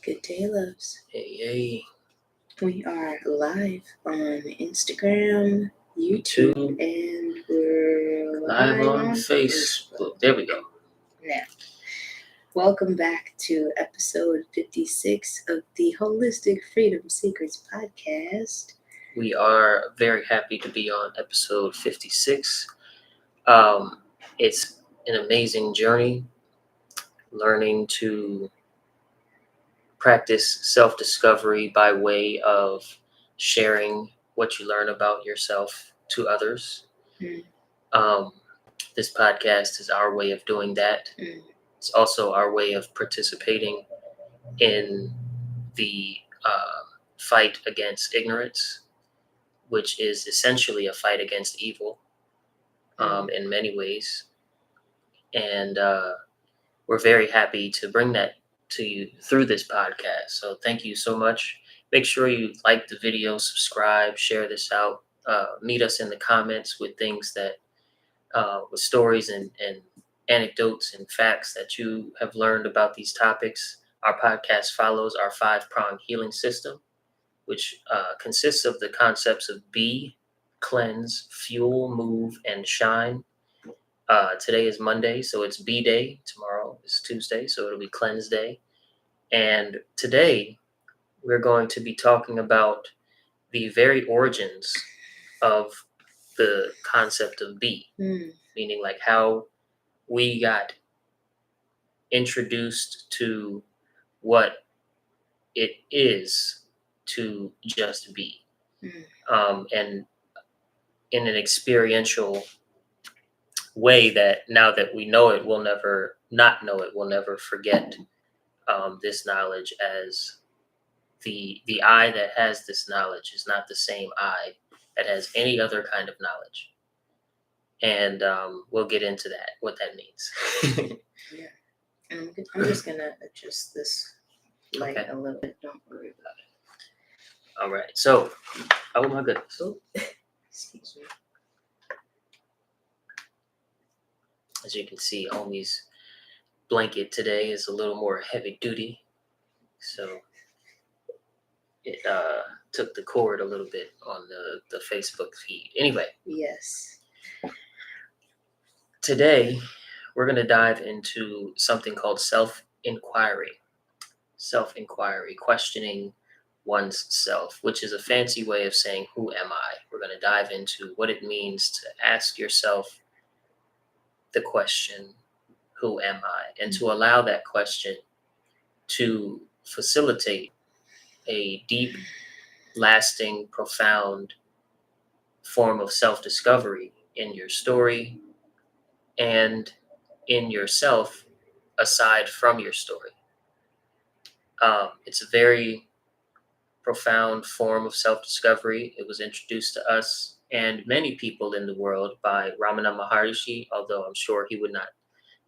Good day, loves. Hey. We are live on Instagram, YouTube, and we're live on Facebook. There we go. Now, welcome back to episode 56 of the Holistic Freedom Secrets podcast. We are very happy to be on episode 56. It's an amazing journey, learning to practice self-discovery by way of sharing what you learn about yourself to others. This podcast is our way of doing that. It's also our way of participating in the fight against ignorance, which is essentially a fight against evil in many ways. And we're very happy to bring that to you through this podcast. So thank you so much. Make sure you like the video, subscribe, share this out. Meet us in the comments with things that, with stories and anecdotes and facts that you have learned about these topics. Our podcast follows our 5-pronged healing system, which consists of the concepts of be, cleanse, fuel, move, and shine. Today is Monday, so it's B day. Tomorrow is Tuesday, so it'll be cleanse day. And today we're going to be talking about the very origins of the concept of be, meaning like how we got introduced to what it is to just be. And in an experiential way that now that we know it, we'll never not know it. We'll never forget this knowledge, as the I that has this knowledge is not the same I that has any other kind of knowledge. And we'll get into that, what that means. Yeah. And I'm just going to adjust this light a little bit. Don't worry about it. All right. So, oh my goodness. Excuse me. As you can see, homie's blanket today is a little more heavy duty. So it took the cord a little bit on the Facebook feed. Anyway. Yes. Today, we're going to dive into something called self-inquiry. Self-inquiry, questioning one's self, which is a fancy way of saying, who am I? We're going to dive into what it means to ask yourself the question, who am I? And to allow that question to facilitate a deep, lasting, profound form of self-discovery in your story and in yourself aside from your story. It's a very profound form of self-discovery. It was introduced to us and many people in the world by Ramana Maharishi, although I'm sure he would not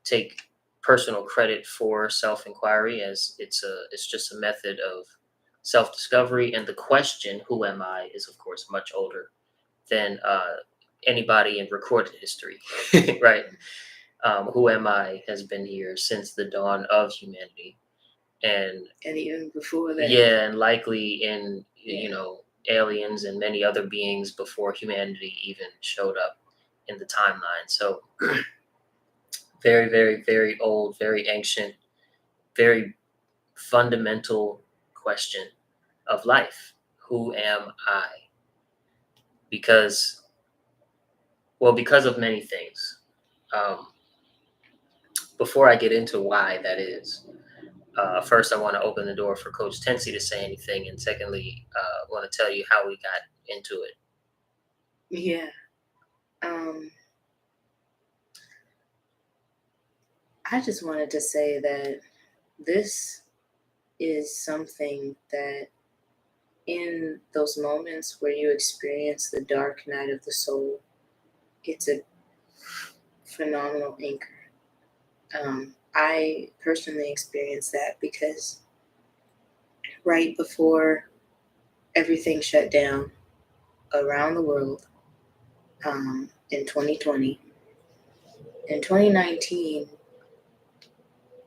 take personal credit for self-inquiry, as it's just a method of self-discovery. And the question, who am I, is of course much older than anybody in recorded history, right? Who am I has been here since the dawn of humanity. And even before that. Yeah, and likely in, aliens and many other beings before humanity even showed up in the timeline. So very, very, very old, very ancient, very fundamental question of life. Who am I? Because of many things. Before I get into why that is, first, I want to open the door for Coach Tensi to say anything. And secondly, I want to tell you how we got into it. Yeah. I just wanted to say that this is something that in those moments where you experience the dark night of the soul, it's a phenomenal anchor. I personally experienced that because right before everything shut down around the world in 2020, in 2019,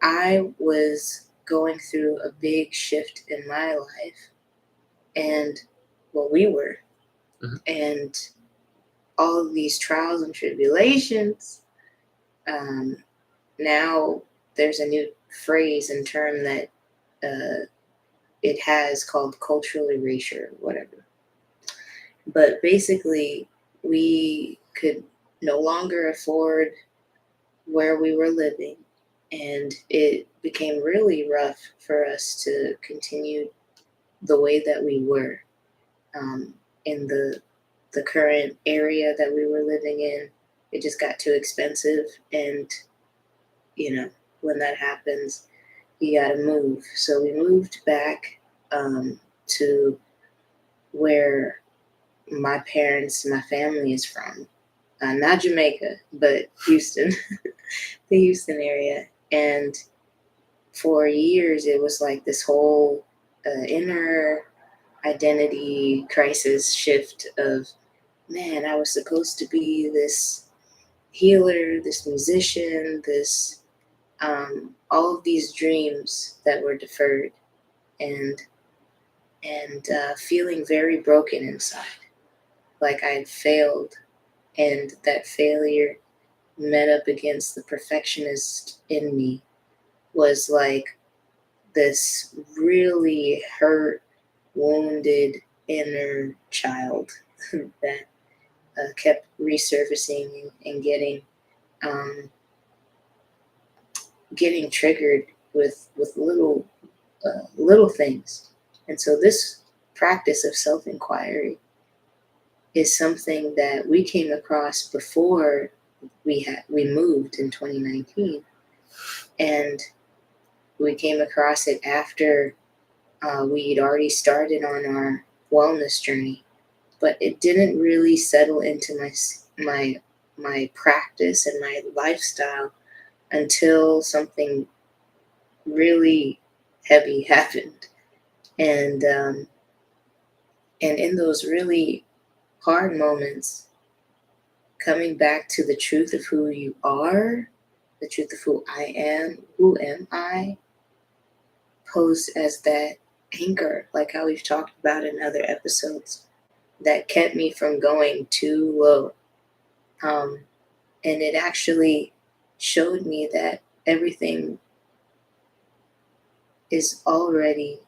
I was going through a big shift in my life, and we were, and all of these trials and tribulations. Now there's a new phrase and term that it has called cultural erasure, whatever. But basically, we could no longer afford where we were living, and it became really rough for us to continue the way that we were in the current area that we were living in. It just got too expensive, and when that happens, you got to move. So we moved back to where my family is from. Not Jamaica, but Houston, the Houston area. And for years, it was like this whole inner identity crisis shift of, man, I was supposed to be this healer, this musician, this all of these dreams that were deferred, and feeling very broken inside, like I had failed, and that failure met up against the perfectionist in me was like this really hurt, wounded inner child that kept resurfacing and getting triggered with little things. And so this practice of self-inquiry is something that we came across before we moved in 2019, and we came across it after we'd already started on our wellness journey, but it didn't really settle into my practice and my lifestyle until something really heavy happened. And in those really hard moments, coming back to the truth of who you are, the truth of who I am, who am I, posed as that anchor, like how we've talked about in other episodes, that kept me from going too low. And it actually showed me that everything is already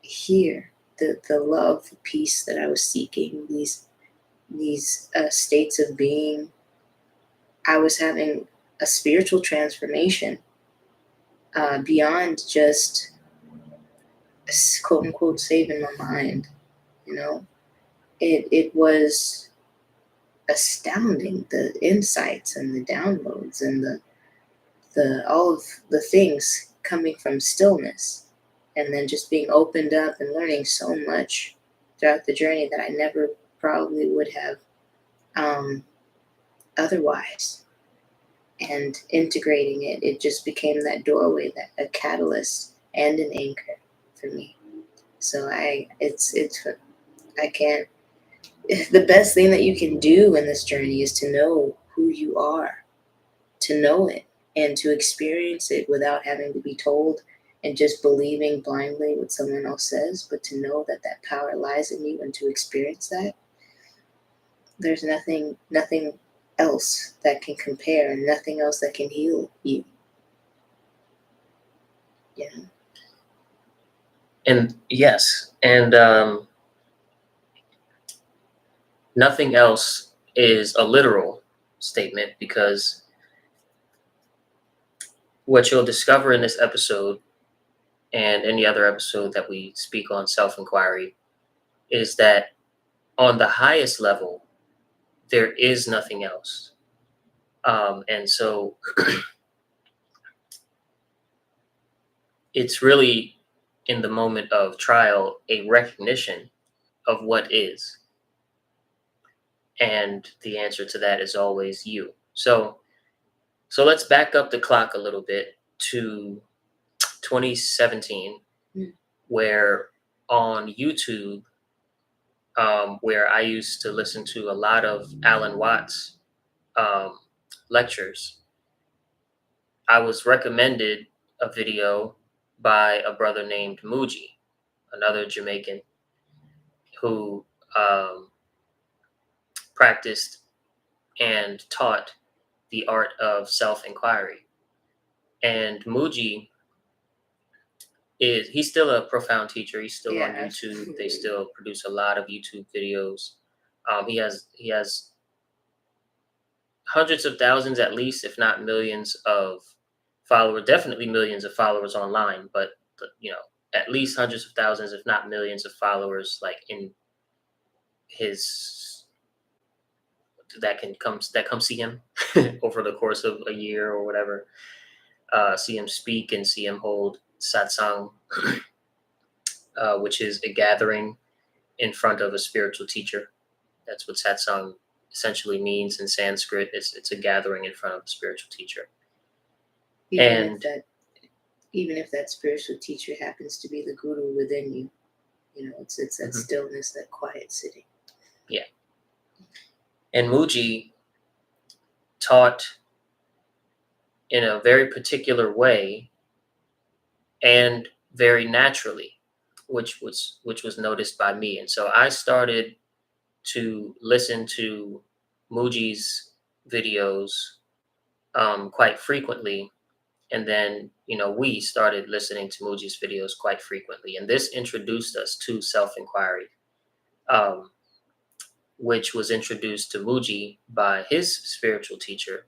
here. The love, the peace that I was seeking, these states of being. I was having a spiritual transformation beyond just quote unquote saving my mind. It was astounding, the insights and the downloads and the all of the things coming from stillness, and then just being opened up and learning so much throughout the journey that I never probably would have otherwise. And integrating it just became that doorway, that a catalyst and an anchor for me. So I can't. The best thing that you can do in this journey is to know who you are, to know it, and to experience it without having to be told and just believing blindly what someone else says, but to know that that power lies in you and to experience that. There's nothing else that can compare, and nothing else that can heal you. And yes, and nothing else is a literal statement, because what you'll discover in this episode and any other episode that we speak on self-inquiry is that on the highest level, there is nothing else. And so it's really, in the moment of trial, a recognition of what is. And the answer to that is always you. So let's back up the clock a little bit to 2017, where on YouTube, where I used to listen to a lot of Alan Watts lectures, I was recommended a video by a brother named Muji, another Jamaican who practiced and taught the art of self-inquiry. And Muji he's still a profound teacher. He's still on Yeah, YouTube. They absolutely. still produce a lot of YouTube videos. He has hundreds of thousands at least, if not millions of followers. Definitely millions of followers online, but at least hundreds of thousands, if not millions of followers, like in his that come see him over the course of a year or whatever. See him speak and see him hold satsang, which is a gathering in front of a spiritual teacher. That's what satsang essentially means in Sanskrit. It's a gathering in front of a spiritual teacher. even if And that even if that spiritual teacher happens to be the guru within you, it's that Mhm. stillness, that quiet sitting. Yeah. And Muji taught in a very particular way and very naturally, which was noticed by me. And so I started to listen to Muji's videos quite frequently. And then, we started listening to Muji's videos quite frequently. And this introduced us to self-inquiry, um, which was introduced to Muji by his spiritual teacher,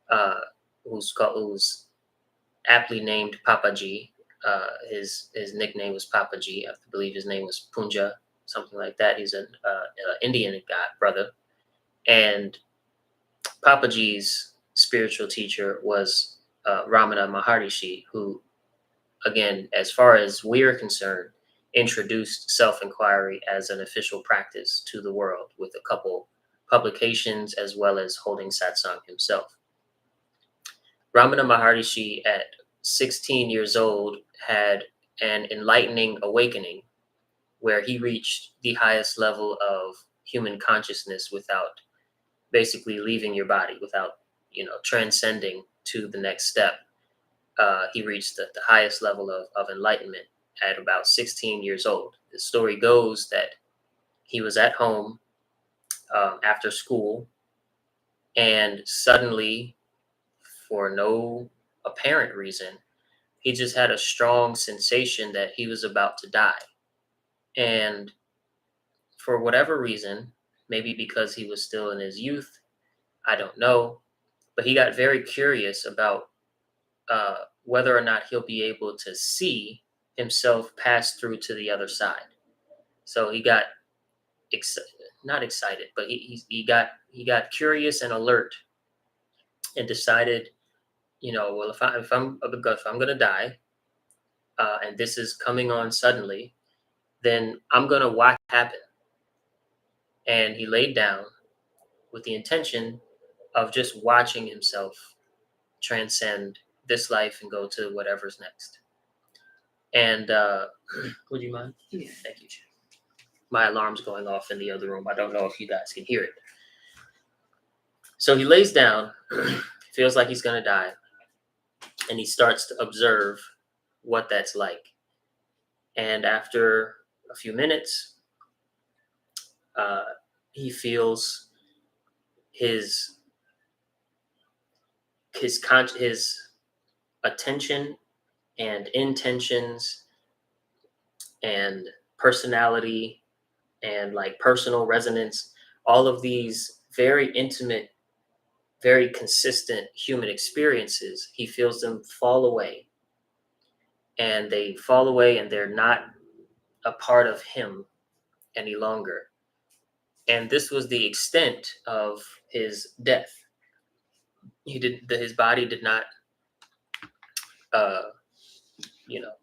uh, who's aptly named Papaji. His nickname was Papaji. I believe his name was Punja, something like that. He's an Indian guy, brother. And Papaji's spiritual teacher was Ramana Maharishi, who, again, as far as we're concerned, introduced self-inquiry as an official practice to the world with a couple publications as well as holding satsang himself. Ramana Maharishi, at 16 years old, had an enlightening awakening where he reached the highest level of human consciousness without basically leaving your body, without transcending to the next step. He reached the highest level of enlightenment at about 16 years old. The story goes that he was at home after school, and suddenly, for no apparent reason, he just had a strong sensation that he was about to die. And for whatever reason, maybe because he was still in his youth, I don't know, but he got very curious about whether or not he'll be able to see himself pass through to the other side. So he got not excited, but he got curious and alert, and decided, well, if I'm gonna die, and this is coming on suddenly, then I'm gonna watch it happen. And he laid down with the intention of just watching himself transcend this life and go to whatever's next. And would you mind? Yeah. Thank you. My alarm's going off in the other room. I don't know if you guys can hear it. So he lays down, feels like he's going to die, and he starts to observe what that's like. And after a few minutes, uh, he feels his his attention and intentions and personality and like personal resonance, all of these very intimate, very consistent human experiences, he feels them fall away. And they fall away and they're not a part of him any longer. And this was the extent of his death. His body did not, uh, you know,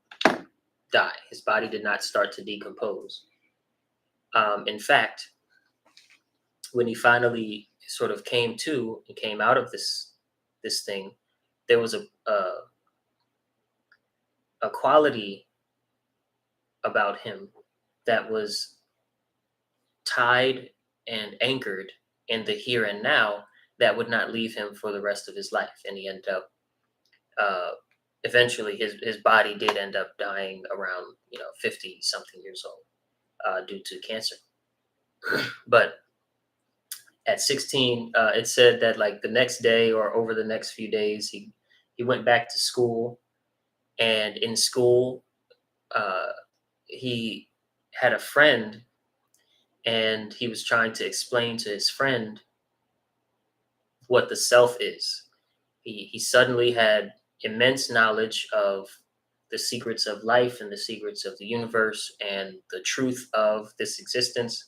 die. His body did not start to decompose. In fact, when he finally sort of came to and came out of this thing, there was a quality about him that was tied and anchored in the here and now that would not leave him for the rest of his life. And he ended up eventually his body did end up dying around 50 something years old due to cancer. But at 16, it said that like the next day or over the next few days, he went back to school, and in school, uh, he had a friend, and he was trying to explain to his friend what the self is. He suddenly had immense knowledge of the secrets of life and the secrets of the universe and the truth of this existence.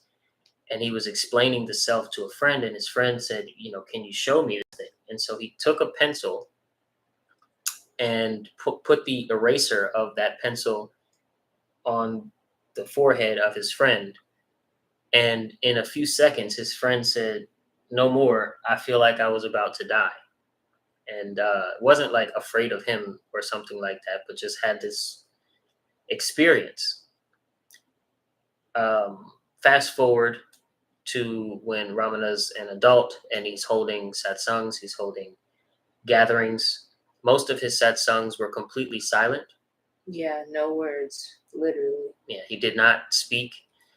And he was explaining the self to a friend, and his friend said, can you show me this thing? And so he took a pencil and put the eraser of that pencil on the forehead of his friend. And in a few seconds, his friend said, "No more. I feel like I was about to die." And wasn't like afraid of him or something like that, but just had this experience. Fast forward to when Ramana's an adult and he's holding satsangs, he's holding gatherings. Most of his satsangs were completely silent. Yeah, no words, literally. Yeah, he did not speak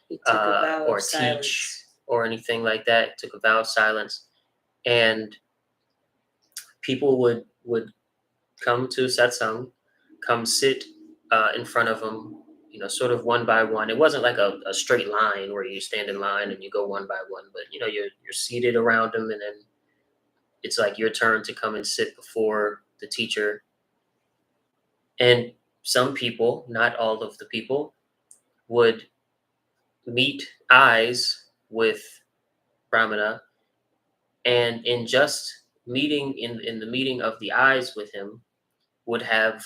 He took a vow or of teach silence. or anything like that. He took a vow of silence, and people would come to satsang, come sit in front of him, sort of one by one. It wasn't like a straight line where you stand in line and you go one by one, but you're seated around him, and then it's like your turn to come and sit before the teacher. And some people, not all of the people, would meet eyes with Brahmana, and in just meeting in the meeting of the eyes with him, would have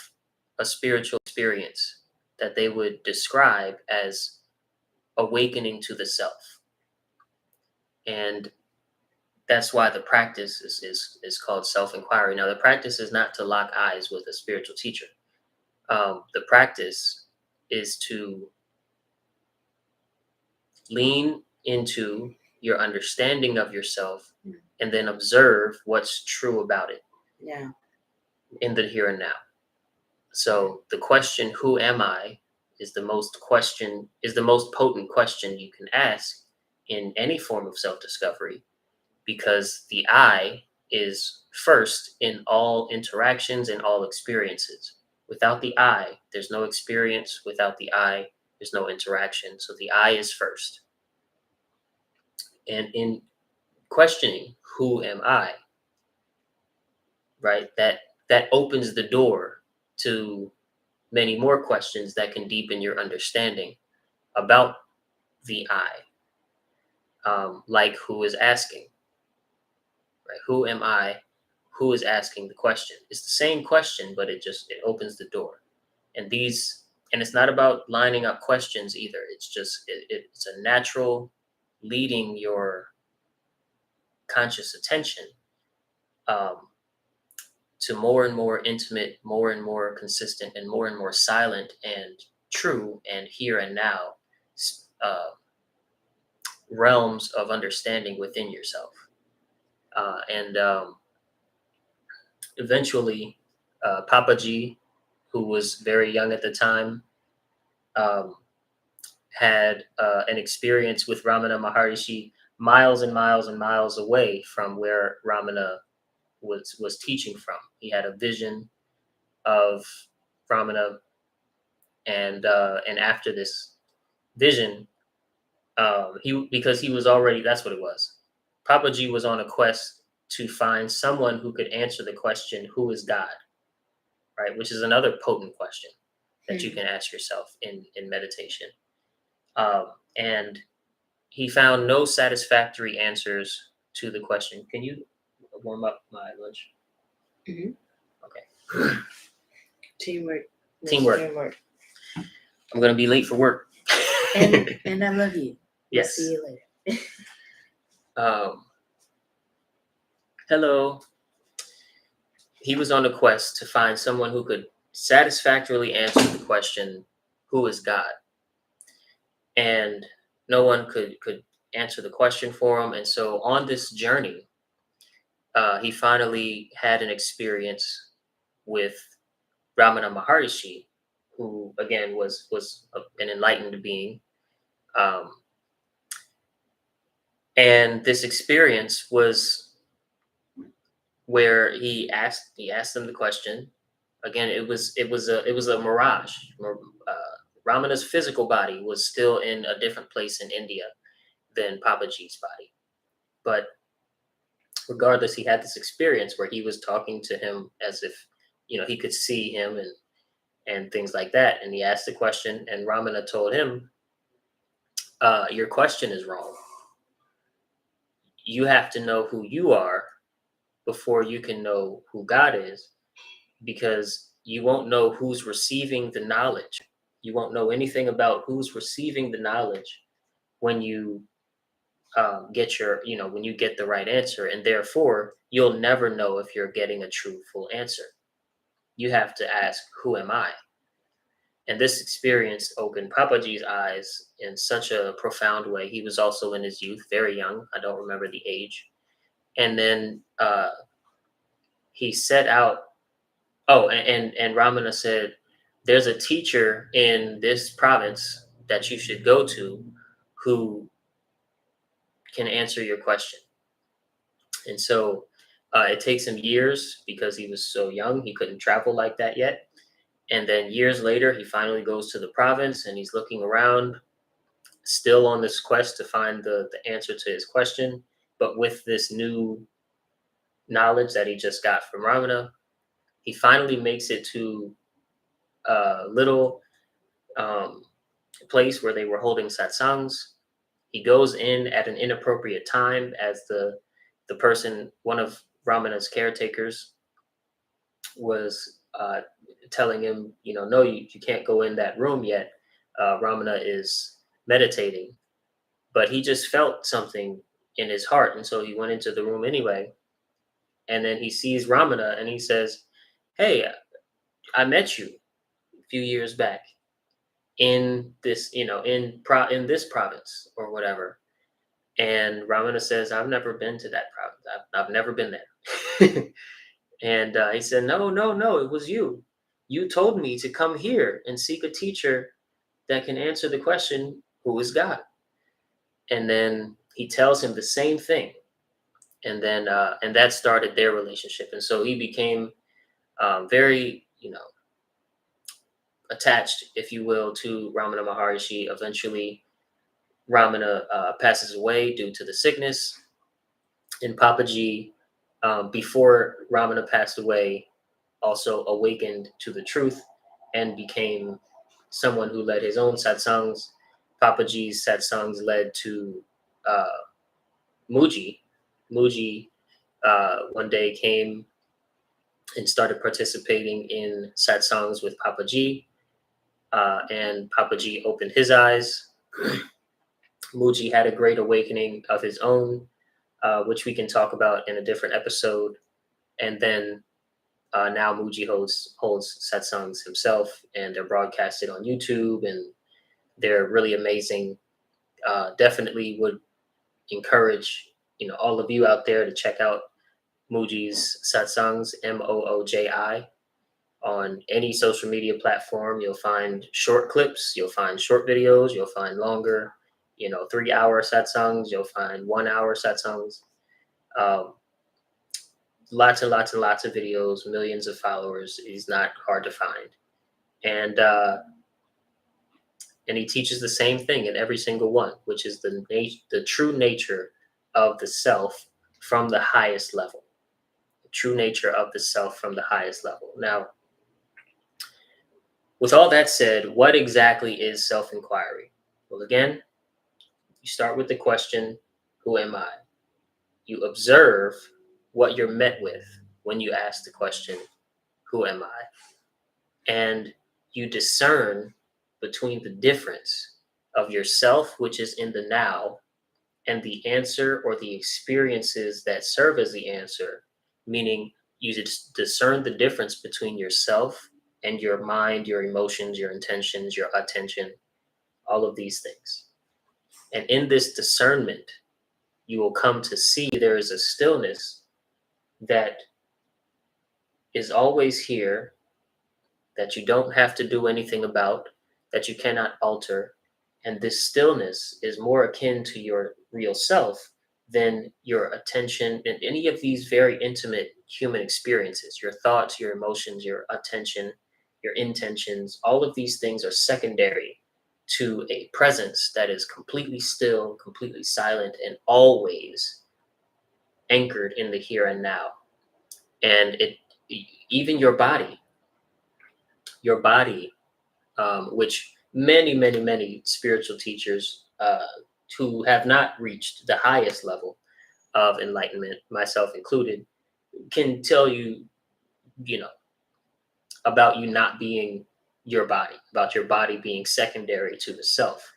a spiritual experience that they would describe as awakening to the self. And that's why the practice is called self-inquiry. Now, the practice is not to lock eyes with a spiritual teacher. The practice is to lean into your understanding of yourself and then observe what's true about it. Yeah. In the here and now. So the question, who am I, is the most potent question you can ask in any form of self-discovery, because the I is first in all interactions and all experiences. Without the I, there's no experience. Without the I, there's no interaction. So the I is first. And in questioning, who am I, right, that opens the door to many more questions that can deepen your understanding about the I. Like, who is asking, right? Who am I? Who is asking the question? It's the same question, but it opens the door. And it's not about lining up questions either. It's just it's a natural leading your conscious attention to more and more intimate, more and more consistent, and more silent and true and here and now realms of understanding within yourself. And eventually, Papaji, who was very young at the time, um, had an experience with Ramana Maharishi miles and miles and miles away from where Ramana was teaching from. He had a vision of Ramana, and after this vision, because he was already, that's what it was. Papaji was on a quest to find someone who could answer the question, who is God? Right, which is another potent question that you can ask yourself in meditation. And he found no satisfactory answers to the question. Can you warm up my lunch? Mm-hmm. Okay. Teamwork. Teamwork. I'm gonna be late for work. And I love you. Yes. We'll see you later. Hello. He was on a quest to find someone who could satisfactorily answer the question, who is God? And no one could answer the question for him. And so on this journey, he finally had an experience with Ramana Maharishi, who again was an enlightened being. And this experience was where he asked them the question. Again, it was a mirage. Ramana's physical body was still in a different place in India than Papaji's body, but regardless, he had this experience where he was talking to him as if he could see him and things like that. And he asked the question, and Ramana told him, "Your question is wrong. You have to know who you are before you can know who God is, because you won't know who's receiving the knowledge. You won't know anything about who's receiving the knowledge when you when you get the right answer, and therefore you'll never know if you're getting a true full answer. You have to ask, who am I?" And this experience opened Papaji's eyes in such a profound way. He was also in his youth, very young. I don't remember the age. And then he set out. Oh, and Ramana said, "There's a teacher in this province that you should go to who can answer your question." And so it takes him years because he was so young. He couldn't travel like that yet. And then years later, he finally goes to the province and he's looking around, still on this quest to find the answer to his question, but with this new knowledge that he just got from Ramana. He finally makes it to a little place where they were holding satsangs. He goes in at an inappropriate time as the person, one of Ramana's caretakers, was telling him, no, you can't go in that room yet. Ramana is meditating. But he just felt something in his heart. And so he went into the room anyway. And then he sees Ramana and he says, "Hey, I met you a few years back in this, in this province or whatever." And Ramana says, "I've never been to that province. I've never been there." And he said, "No, no, no, it was you. You told me to come here and seek a teacher that can answer the question, who is God?" And then he tells him the same thing. And then, and that started their relationship. And so he became very, attached, if you will, to Ramana Maharishi. Eventually, Ramana passes away due to the sickness. And Papaji, before Ramana passed away, also awakened to the truth and became someone who led his own satsangs. Papaji's satsangs led to Muji. Muji one day came and started participating in satsangs with Papaji, and Papaji opened his eyes. Muji had a great awakening of his own, which we can talk about in a different episode. And then now Muji holds satsangs himself, and they're broadcasted on YouTube, and they're really amazing. Definitely would encourage all of you out there to check out Muji's satsangs, Mooji, on any social media platform. You'll find short clips, you'll find short videos, you'll find longer, 3-hour satsangs, you'll find 1-hour satsangs. Lots and lots and lots of videos, millions of followers. He's not hard to find. And he teaches the same thing in every single one, which is the true nature of the self from the highest level. The true nature of the self from the highest level. Now, with all that said, what exactly is self-inquiry? Well, again, you start with the question, who am I? You observe what you're met with when you ask the question, who am I? And you discern between the difference of yourself, which is in the now, and the answer or the experiences that serve as the answer, meaning you discern the difference between yourself and your mind, your emotions, your intentions, your attention, all of these things. And in this discernment, you will come to see there is a stillness that is always here, that you don't have to do anything about, that you cannot alter. And this stillness is more akin to your real self than your attention and any of these very intimate human experiences. Your thoughts, your emotions, your attention, your intentions, all of these things are secondary to a presence that is completely still, completely silent, and always anchored in the here and now. And even your body, which many spiritual teachers who have not reached the highest level of enlightenment, myself included, can tell you, you know, about you not being your body, about your body being secondary to the self,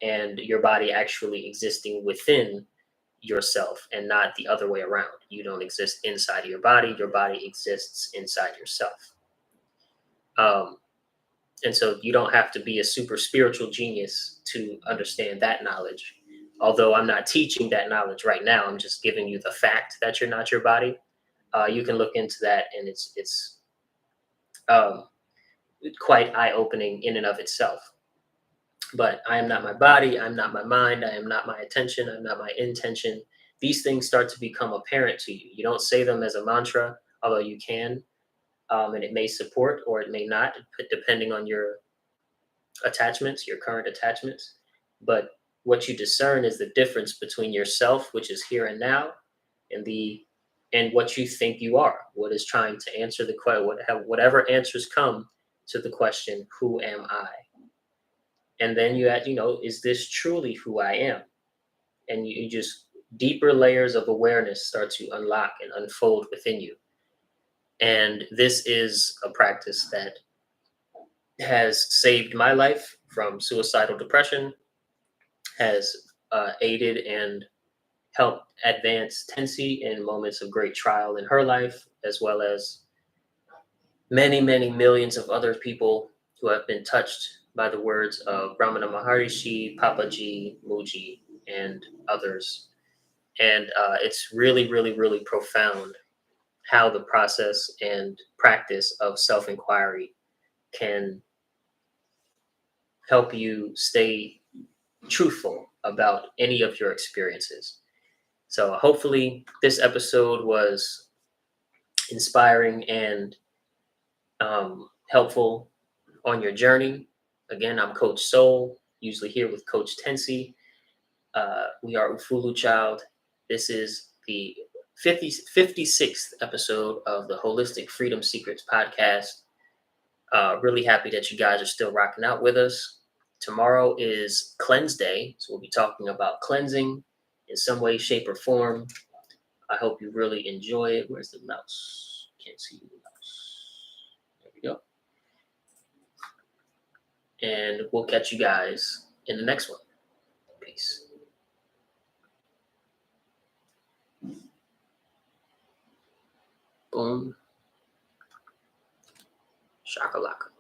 and your body actually existing within yourself and not the other way around. You don't exist inside of your body exists inside yourself. Um, and so you don't have to be a super spiritual genius to understand that knowledge. Although I'm not teaching that knowledge right now, I'm just giving you the fact that you're not your body. You can look into that, and it's um, quite eye opening in and of itself. But I am not my body. I'm not my mind. I am not my attention. I'm not my intention. These things start to become apparent to you. You don't say them as a mantra, although you can, and it may support or it may not, depending on your attachments, your current attachments. But what you discern is the difference between yourself, which is here and now, and what you think you are. What is trying to answer the question? Whatever answers come to the question, "Who am I?" And then you add, is this truly who I am? And you just deeper layers of awareness start to unlock and unfold within you. And this is a practice that has saved my life from suicidal depression, has aided and helped advance Tensi in moments of great trial in her life, as well as many millions of other people who have been touched by the words of Ramana Maharishi, Papaji, Muji, and others. And it's really profound how the process and practice of self-inquiry can help you stay truthful about any of your experiences. So hopefully this episode was inspiring and helpful on your journey. Again, I'm Coach Soul, usually here with Coach Tensi. We are Ufulu Child. This is the 56th episode of the Holistic Freedom Secrets podcast. Really happy that you guys are still rocking out with us. Tomorrow is Cleanse Day, so we'll be talking about cleansing in some way, shape, or form. I hope you really enjoy it. Where's the mouse? Can't see the mouse. There we go. And we'll catch you guys in the next one. Peace. Boom. Shakalaka.